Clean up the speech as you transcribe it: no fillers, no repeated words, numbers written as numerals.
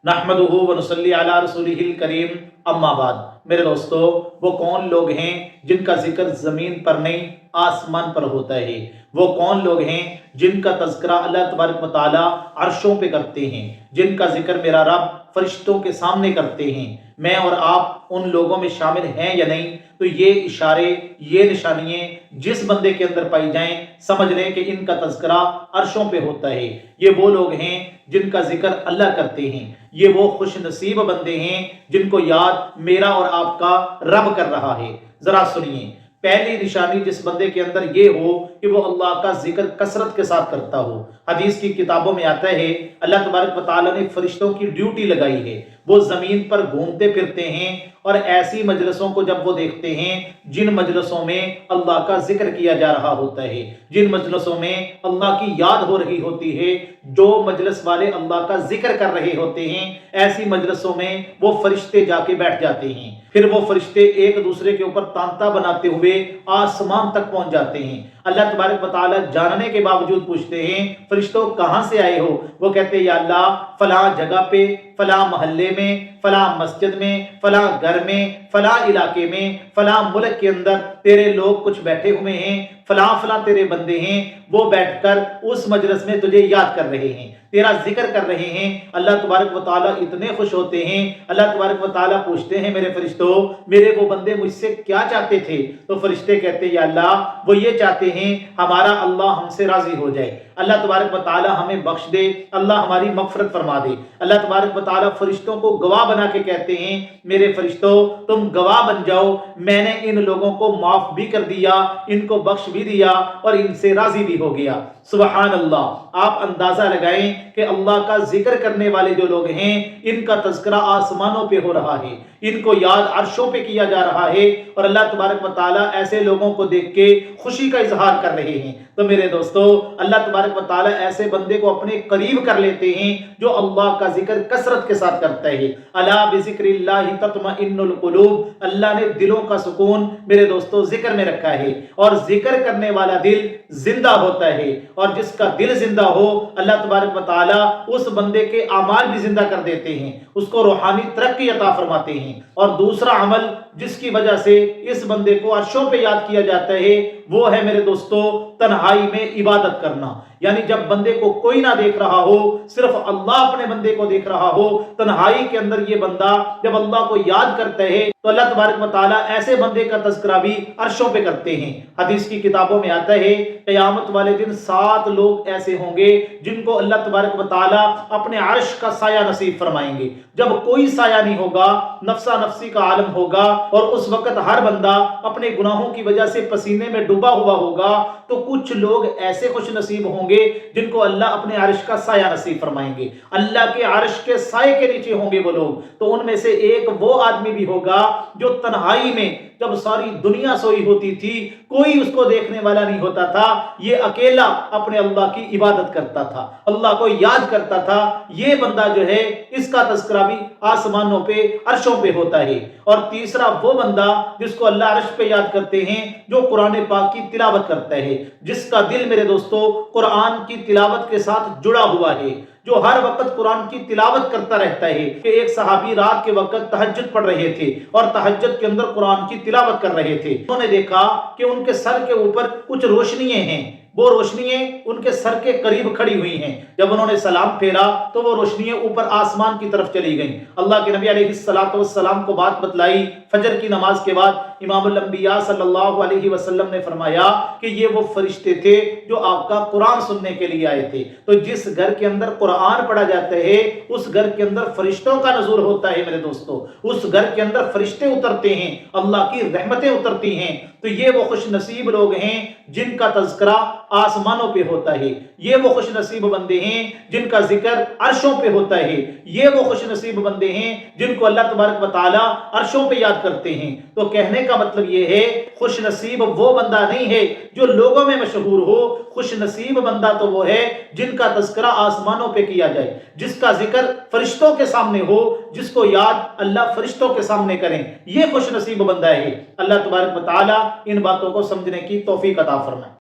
نحمدہ و نصلی علی رسولہ الکریم اما بعد۔ میرے دوستو، وہ کون لوگ ہیں جن کا ذکر زمین پر نہیں آسمان پر ہوتا ہے؟ وہ کون لوگ ہیں جن کا تذکرہ اللہ تبارک و تعالی عرشوں پہ کرتے ہیں، جن کا ذکر میرا رب فرشتوں کے سامنے کرتے ہیں؟ میں اور آپ ان لوگوں میں شامل ہیں یا نہیں؟ تو یہ اشارے، یہ نشانیاں جس بندے کے اندر پائی جائیں، سمجھ لیں کہ ان کا تذکرہ عرشوں پہ ہوتا ہے۔ یہ وہ لوگ ہیں جن کا ذکر اللہ کرتے ہیں، یہ وہ خوش نصیب بندے ہیں جن کو یاد میرا اور آپ کا رب کر رہا ہے۔ ذرا سنیے، پہلی نشانی جس بندے کے اندر یہ ہو کہ وہ اللہ کا ذکر کثرت کے ساتھ کرتا ہو۔ حدیث کی کتابوں میں آتا ہے اللہ تبارک و تعالیٰ نے فرشتوں کی ڈیوٹی لگائی ہے، وہ زمین پر گھومتے پھرتے ہیں اور ایسی مجلسوں کو جب وہ دیکھتے ہیں جن مجلسوں میں اللہ کا ذکر کیا جا رہا ہوتا ہے، جن مجلسوں میں اللہ کی یاد ہو رہی ہوتی ہے، جو مجلس والے اللہ کا ذکر کر رہے ہوتے ہیں، ایسی مجلسوں میں وہ فرشتے جا کے بیٹھ جاتے ہیں۔ پھر وہ فرشتے ایک دوسرے کے اوپر تانتا بناتے ہوئے آسمان تک پہنچ جاتے ہیں۔ اللہ تبارک و تعالیٰ جاننے کے باوجود پوچھتے ہیں، فرشتوں کہاں سے آئے ہو؟ وہ کہتے ہیں یا اللہ فلاں جگہ پہ، فلاں محلے میں، فلاں مسجد میں، فلاں گھر میں، فلاں علاقے میں، فلاں ملک کے اندر تیرے لوگ کچھ بیٹھے ہوئے ہیں، فلاں فلاں تیرے بندے ہیں، وہ بیٹھ کر اس مجلس میں تجھے یاد کر رہے ہیں، تیرا ذکر کر رہے ہیں۔ اللہ تبارک و تعالیٰ اتنے خوش ہوتے ہیں، اللہ تبارک و تعالیٰ پوچھتے ہیں میرے فرشتوں، میرے وہ بندے مجھ سے کیا چاہتے تھے؟ تو فرشتے کہتے ہیں یا اللہ وہ یہ چاہتے ہیں ہمارا اللہ ہم سے راضی ہو جائے، اللہ تبارک و تعالیٰ ہمیں بخش دے، اللہ ہماری مغفرت فرما دے۔ اللہ تبارک و تعالیٰ فرشتوں کو گواہ بنا کے کہتے ہیں میرے فرشتوں تم گواہ بن جاؤ، میں نے ان لوگوں کو معاف بھی کر دیا، ان کو بخش بھی دیا اور ان سے راضی بھی ہو گیا۔ سبحان اللہ! آپ اندازہ لگائیں کہ اللہ کا ذکر کرنے والے جو لوگ ہیں ان کا تذکرہ آسمانوں پہ ہو رہا ہے، ان کو یاد عرشوں پہ کیا جا رہا ہے، اور اللہ تبارک و تعالیٰ ایسے لوگوں کو دیکھ کے خوشی کا اظہار کر رہے ہیں۔ تو میرے دوستو، اللہ تبارک و تعالیٰ ایسے بندے کو اپنے قریب کر لیتے ہیں جو اللہ کا ذکر کثرت کے ساتھ کرتا ہے۔ الا بذکر اللہ تطمئن القلوب، اللہ نے دلوں کا سکون میرے دوستو ذکر میں رکھا ہے، اور ذکر کرنے والا دل زندہ ہوتا ہے، اور جس کا دل زندہ ہو اللہ تبارک و تعالیٰ اس بندے کے اعمال بھی زندہ کر دیتے ہیں، اس کو روحانی ترقی عطا فرماتے ہیں۔ اور دوسرا عمل جس کی وجہ سے اس بندے کو عرشوں پہ یاد کیا جاتا ہے وہ ہے میرے دوستو تنہائی میں عبادت کرنا۔ یعنی جب بندے کو کوئی نہ دیکھ رہا ہو، صرف اللہ اپنے بندے کو دیکھ رہا ہو، تنہائی کے اندر یہ بندہ جب اللہ کو یاد کرتا ہے تو اللہ تبارک و تعالیٰ ایسے بندے کا تذکرہ بھی عرشوں پہ کرتے ہیں۔ حدیث کی کتابوں میں آتا ہے قیامت والے دن 7 لوگ ایسے ہوں گے جن کو اللہ تبارک و تعالیٰ اپنے عرش کا سایہ نصیب فرمائیں گے۔ جب کوئی سایہ نہیں ہوگا، نفسا نفسی کا عالم ہوگا، اور اس وقت ہر بندہ اپنے گناہوں کی وجہ سے پسینے میں ڈوبا ہوا ہوگا، تو کچھ لوگ ایسے خوش نصیب ہوں گے جن کو اللہ اپنے عرش کا سایہ نصیب فرمائیں گے۔ اللہ کے عرش کے سائے کے نیچے ہوں گے وہ لوگ۔ تو ان میں سے ایک وہ آدمی بھی ہوگا جو تنہائی میں، جب ساری دنیا سوئی ہوتی تھی، کوئی اس کو دیکھنے والا نہیں ہوتا تھا، یہ اکیلا اپنے اللہ کی عبادت کرتا تھا، اللہ کو یاد کرتا تھا۔ یہ بندہ جو ہے اس کا تذکرہ بھی آسمانوں پہ عرشوں پہ ہوتا ہے۔ اور تیسرا وہ بندہ جس کو اللہ عرش پہ یاد کرتے ہیں جو قرآن پاک کی تلاوت کرتا ہے، جس کا دل میرے دوستو قرآن کی تلاوت کے ساتھ جڑا ہوا ہے، جو ہر وقت قرآن کی تلاوت کرتا رہتا ہے۔ کہ ایک صحابی رات کے وقت تہجد پڑھ رہے تھے اور تہجد کے اندر قرآن کی تلاوت کر رہے تھے۔ انہوں نے دیکھا کہ ان کے سر کے اوپر کچھ روشنیاں ہیں، وہ روشنیاں ان کے سر کے قریب کھڑی ہوئی ہیں۔ جب انہوں نے سلام پھیرا تو وہ روشنیاں اوپر آسمان کی طرف چلی گئیں۔ اللہ کے نبی علیہ السلام کو بات بتلائی۔ فجر کی نماز کے بعد امام الانبیاء صلی اللہ علیہ وسلم نے فرمایا کہ یہ وہ فرشتے تھے جو آپ کا قرآن سننے کے لیے آئے تھے۔ تو جس گھر کے اندر قرآن پڑھا جاتا ہے اس گھر کے اندر فرشتوں کا نزول ہوتا ہے میرے دوستو، اس گھر کے اندر فرشتے اترتے ہیں، اللہ کی رحمتیں اترتی ہیں۔ تو یہ وہ خوش نصیب لوگ ہیں جن کا تذکرہ آسمانوں پہ ہوتا ہے، یہ وہ خوش نصیب بندے ہیں جن کا ذکر عرشوں پہ ہوتا ہے، یہ وہ خوش نصیب بندے ہیں جن کو اللہ تبارک و تعالیٰ عرشوں پہ یاد کرتے ہیں۔ تو کہنے کا مطلب یہ ہے خوش نصیب وہ بندہ نہیں ہے جو لوگوں میں مشہور ہو، خوش نصیب بندہ تو وہ ہے جن کا تذکرہ آسمانوں پہ کیا جائے، جس کا ذکر فرشتوں کے سامنے ہو، جس کو یاد اللہ فرشتوں کے سامنے کریں، یہ خوش نصیب بندہ ہے۔ اللہ تبارک و تعالیٰ ان باتوں کو سمجھنے کی توفیق عطا فرمائے۔